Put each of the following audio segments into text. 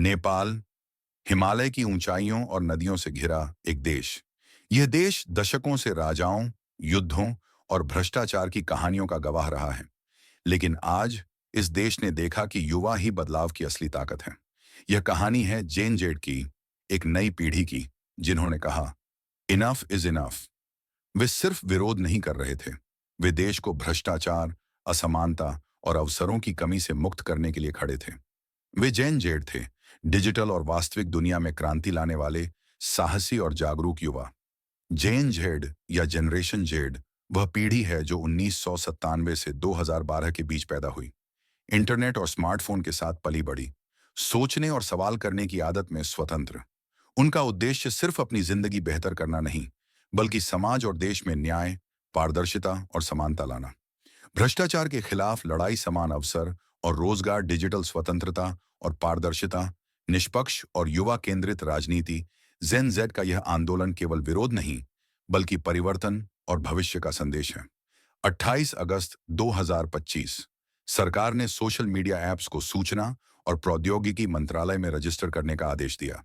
नेपाल, हिमालय की ऊंचाइयों और नदियों से घिरा एक देश। यह देश दशकों से राजाओं, युद्धों और भ्रष्टाचार की कहानियों का गवाह रहा है। लेकिन आज इस देश ने देखा कि युवा ही बदलाव की असली ताकत है। यह कहानी है जेन जेड की, एक नई पीढ़ी की, जिन्होंने कहा, इनफ इज इनफ। वे सिर्फ विरोध नहीं कर रहे थे, वे देश को भ्रष्टाचार, असमानता और अवसरों की कमी से मुक्त करने के लिए खड़े थे। वे जेन जेड थे, डिजिटल और वास्तविक दुनिया में क्रांति लाने वाले साहसी और जागरूक युवा। जेन जेड या जनरेशन जेड वह पीढ़ी है जो 1997 से 2012 के बीच पैदा हुई, इंटरनेट और स्मार्टफोन के साथ पली बढ़ी, सोचने और सवाल करने की आदत में स्वतंत्र। उनका उद्देश्य सिर्फ अपनी जिंदगी बेहतर करना नहीं, बल्कि समाज और देश में न्याय, पारदर्शिता और समानता लाना। भ्रष्टाचार के खिलाफ लड़ाई, समान अवसर और रोजगार, डिजिटल स्वतंत्रता और पारदर्शिता, निष्पक्ष और युवा केंद्रित राजनीति। जेन जेड का यह आंदोलन केवल विरोध नहीं, बल्कि परिवर्तन और भविष्य का संदेश है। 28 अगस्त 2025 सरकार ने सोशल मीडिया ऐप्स को सूचना और प्रौद्योगिकी मंत्रालय में रजिस्टर करने का आदेश दिया।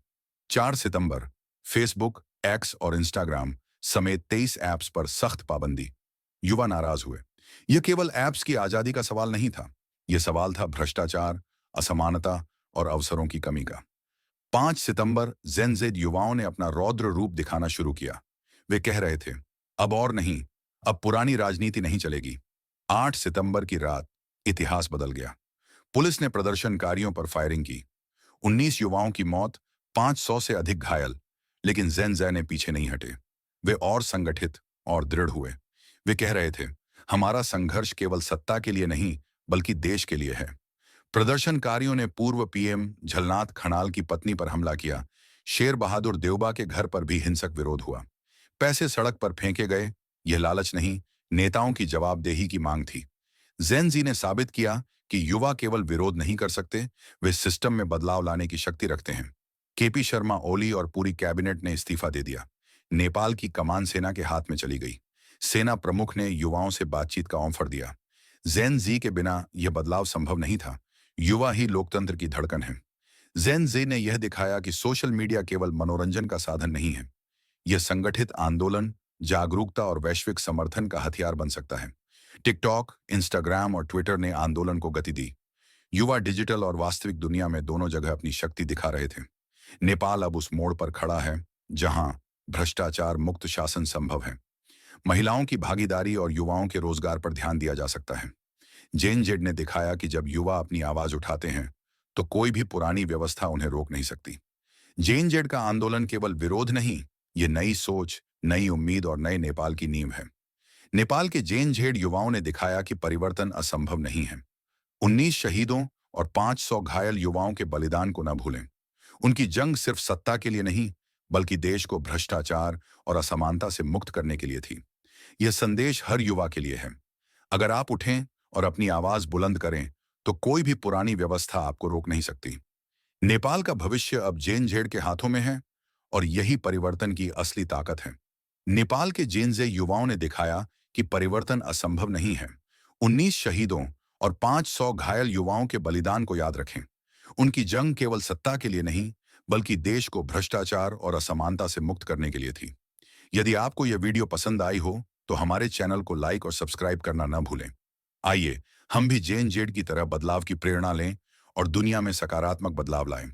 4 सितंबर फेसबुक, एक्स और इंस्टाग्राम समेत 23 ऐप्स पर सख्त पाबंदी। युवा नाराज हुए। यह केवल ऐप्स की आजादी का सवाल नहीं था, यह सवाल था भ्रष्टाचार, असमानता और अवसरों की कमी का। 5 सितंबर जेन जेड युवाओं ने अपना रौद्र रूप दिखाना शुरू किया। वे कह रहे थे, अब और नहीं, अब पुरानी राजनीति नहीं चलेगी। 8 सितंबर की रात इतिहास बदल गया। पुलिस ने प्रदर्शनकारियों पर फायरिंग की। 19 युवाओं की मौत, 500 से अधिक घायल। लेकिन जेन जेड ने पीछे नहीं हटे। वे और संगठित और दृढ़ हुए। वे कह रहे थे, हमारा संघर्ष केवल सत्ता के लिए नहीं, बल्कि देश के लिए है। प्रदर्शनकारियों ने पूर्व पीएम झलनाथ खनाल की पत्नी पर हमला किया। शेर बहादुर देवबा के घर पर भी हिंसक विरोध हुआ। पैसे सड़क पर फेंके गए। यह लालच नहीं, नेताओं की जवाबदेही की मांग थी। जेन जी ने साबित किया कि युवा केवल विरोध नहीं कर सकते, वे सिस्टम में बदलाव लाने की शक्ति रखते हैं। केपी शर्मा ओली और पूरी कैबिनेट ने इस्तीफा दे दिया। नेपाल की कमान सेना के हाथ में चली गई। सेना प्रमुख ने युवाओं से बातचीत का ऑफर दिया। जेन जी के बिना यह बदलाव संभव नहीं था। युवा ही लोकतंत्र की धड़कन है। जेन जी ने यह दिखाया कि सोशल मीडिया केवल मनोरंजन का साधन नहीं है, यह संगठित आंदोलन, जागरूकता और वैश्विक समर्थन का हथियार बन सकता है। टिकटॉक, इंस्टाग्राम और ट्विटर ने आंदोलन को गति दी। युवा डिजिटल और वास्तविक दुनिया में दोनों जगह अपनी शक्ति दिखा रहे थे। नेपाल अब उस मोड़ पर खड़ा है जहां भ्रष्टाचार मुक्त शासन संभव है, महिलाओं की भागीदारी और युवाओं के रोजगार पर ध्यान दिया जा सकता है। जेन जेड ने दिखाया कि जब युवा अपनी आवाज उठाते हैं, तो कोई भी पुरानी व्यवस्था उन्हें रोक नहीं सकती। जेन जेड का आंदोलन केवल विरोध नहीं, ये नई सोच, नई उम्मीद और नए नेपाल की नींव है। नेपाल के जेन जेड युवाओं ने दिखाया कि परिवर्तन असंभव नहीं है। 19 शहीदों और 500 घायल युवाओं के बलिदान को न भूलें। उनकी जंग सिर्फ सत्ता के लिए नहीं, बल्कि देश को भ्रष्टाचार और असमानता से मुक्त करने के लिए थी। यह संदेश हर युवा के लिए है। अगर आप उठें और अपनी आवाज बुलंद करें, तो कोई भी पुरानी व्यवस्था आपको रोक नहीं सकती। नेपाल का भविष्य अब जेन जेड के हाथों में है और यही परिवर्तन की असली ताकत है। नेपाल के जेन जेड युवाओं ने दिखाया कि परिवर्तन असंभव नहीं है। 19 शहीदों और 500 घायल युवाओं के बलिदान को याद रखें। उनकी जंग केवल सत्ता के लिए नहीं, बल्कि देश को भ्रष्टाचार और असमानता से मुक्त करने के लिए थी। यदि आपको यह वीडियो पसंद आई हो, तो हमारे चैनल को लाइक और सब्सक्राइब करना न भूलें। आइए हम भी जेन जेड की तरह बदलाव की प्रेरणा लें और दुनिया में सकारात्मक बदलाव लाएं।